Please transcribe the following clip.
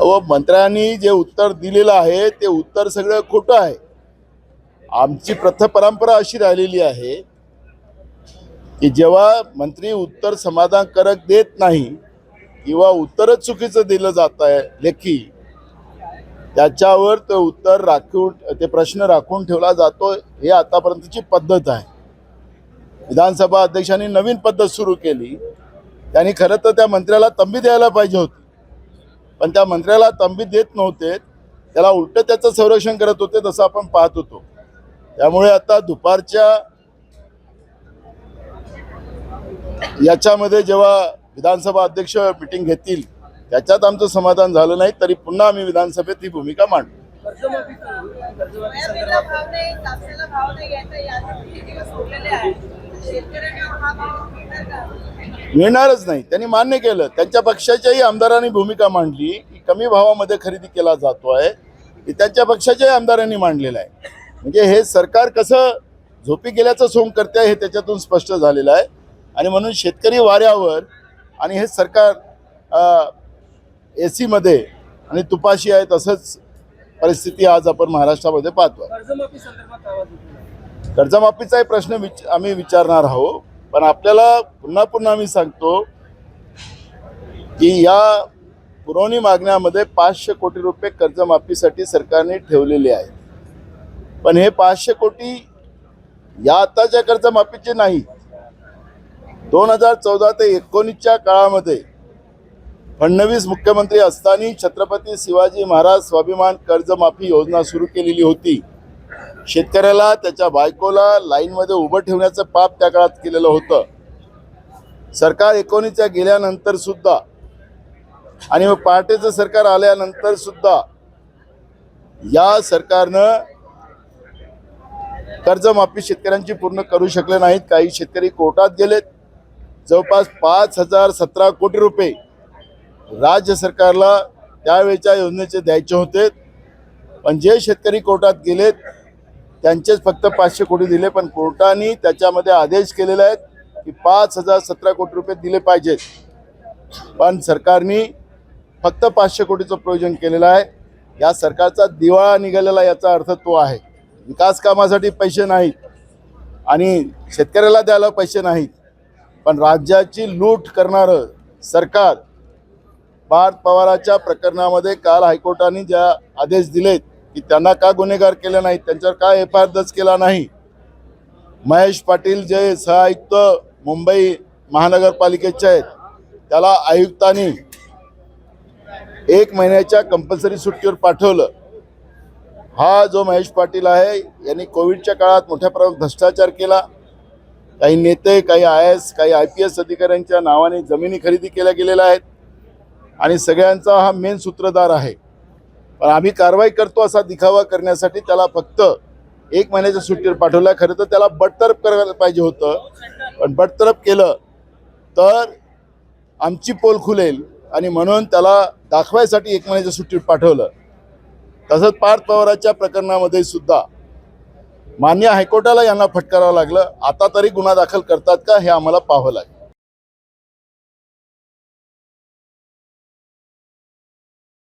अहो, मंत्र्यांनी जे उत्तर दिलेलं आहे ते उत्तर सगळं खोटं आहे. आमची परंपरा अशी राहिलेली आहे की जेव्हा मंत्री उत्तर समाधानकारक देत नाही किंवा उत्तरच चुकीचं दिलं जात आहे लेखी, त्याच्यावर ते उत्तर राखून ते प्रश्न राखून ठेवला जातो. हे आतापर्यंतची पद्धत आहे. विधानसभा अध्यक्षांनी नवीन पद्धत सुरू केली. त्यांनी खरं तर त्या मंत्र्याला तंबी द्यायला पाहिजे होती, पण त्या मंत्र्याला तंबी देत नव्हते. त्याला उलट त्याचं संरक्षण करत होते, जसं आपण पाहत होतो. त्यामुळे आता दुपारच्या याच्यामध्ये जेव्हा विधानसभा अध्यक्ष मीटिंग घेतील त्याच्यात आमचं समाधान झालं नाही तरी पुन्हा आम्ही विधानसभेत ही भूमिका मांडू. मिळणारच नाही. त्यांनी मान्य केलं. त्यांच्या पक्षाच्याही आमदारांनी भूमिका मांडली की कमी भावामध्ये खरेदी केला जातोय. त्यांच्या पक्षाच्याही आमदारांनी मांडलेलं आहे. म्हणजे हे सरकार कसं झोपी गेल्याचं सोंग करते हे त्याच्यातून स्पष्ट झालेलं आहे. आणि म्हणून शेतकरी वाऱ्यावर आणि हे सरकार एसी मध्ये आणि तुपाशी आहे. तसंच परिस्थिती आज आपण महाराष्ट्रामध्ये पाहतो. कर्जमाफीचाही प्रश्न आम्ही विचारणार आहोत, पण आपल्याला पुन्हा पुन्हा आम्ही सांगतो की या पुरवणी मागण्यामध्ये 500 कोटी रुपये कर्जमाफीसाठी सरकारने ठेवलेले आहेत. पण हे 500 कोटी या आताच्या कर्जमाफीचे नाही. 2014 ते 19च्या काळामध्ये फडणवीस मुख्यमंत्री असताना छत्रपती शिवाजी महाराज स्वाभिमान कर्जमाफी योजना सुरू केलेली होती. शेतकऱ्याला त्याच्या बायकोला लाईनमध्ये उभं ठेवण्याचं पाप त्या काळात केलेलं होतं. सरकार 19च्या गेल्यानंतर सुद्धा आणि मग पहाटेचं सरकार आल्यानंतर सुद्धा या सरकारनं कर्जमाफी शेतकऱ्यांची पूर्ण करू शकले नाहीत. काही शेतकरी कोर्टात गेलेत. जवळपास 5017 कोटी रुपये राज्य सरकारला त्यावेळच्या योजनेचे द्यायचे होते, पण जे शेतकरी कोर्टात गेलेत त्यांचेच फक्त 500 कोटी दिले. पण कोर्टाने त्याच्यामध्ये आदेश केलेले आहेत की 5017 कोटी रुपये दिले पाहिजेत. पण सरकारने फक्त 500 कोटीचं प्रयोजन केलेलं आहे. या सरकारचा दिवाळा निघालेला याचा अर्थ तो आहे. विकास कामासाठी पैसे नाहीत आणि शेतकऱ्याला द्यायला पैसे नाहीत, पण राज्याची लूट करणारं सरकार. पार्थ पवाराच्या प्रकरणामध्ये काल हायकोर्टाने ज्या आदेश दिलेत की त्यांना का गुन्हेगार केले नाहीत, त्यांच्यावर का FIR दर्ज केला नाही. महेश पाटील जे सहआयुक्त मुंबई महानगरपालिकेचे आहेत त्याला आयुक्तांनी 1 महिन्याच्या कंपल्सरी सुट्टीवर पाठवलं. हा जो महेश पाटील आहे यांनी कोविडच्या काळात मोठ्या प्रमाणात भ्रष्टाचार केला. काही नेते, काही IAS, काही IPS अधिकाऱ्यांच्या नावाने जमिनी खरेदी केल्या गेलेल्या आहेत आणि सगळ्यांचा हा मेन सूत्रधार आहे. पण आम्ही कारवाई करतो असा दिखावा करण्यासाठी त्याला फक्त 1 महिन्याच्या सुट्टीवर पाठवलं. खरं तर त्याला बडतर्फ करायला पाहिजे होतं, पण बडतर्फ केलं तर आमची पोल खुलेल आणि म्हणून त्याला दाखवायसाठी 1 महिन्याच्या सुट्टीवर पाठवलं. तसंच पार्थ पवाराच्या प्रकरणामध्ये सुद्धा मान्य हायकोर्टाला यांना फटकारावं लागलं. आता तरी गुन्हा दाखल करतात का हे आम्हाला पाहावं लागेल.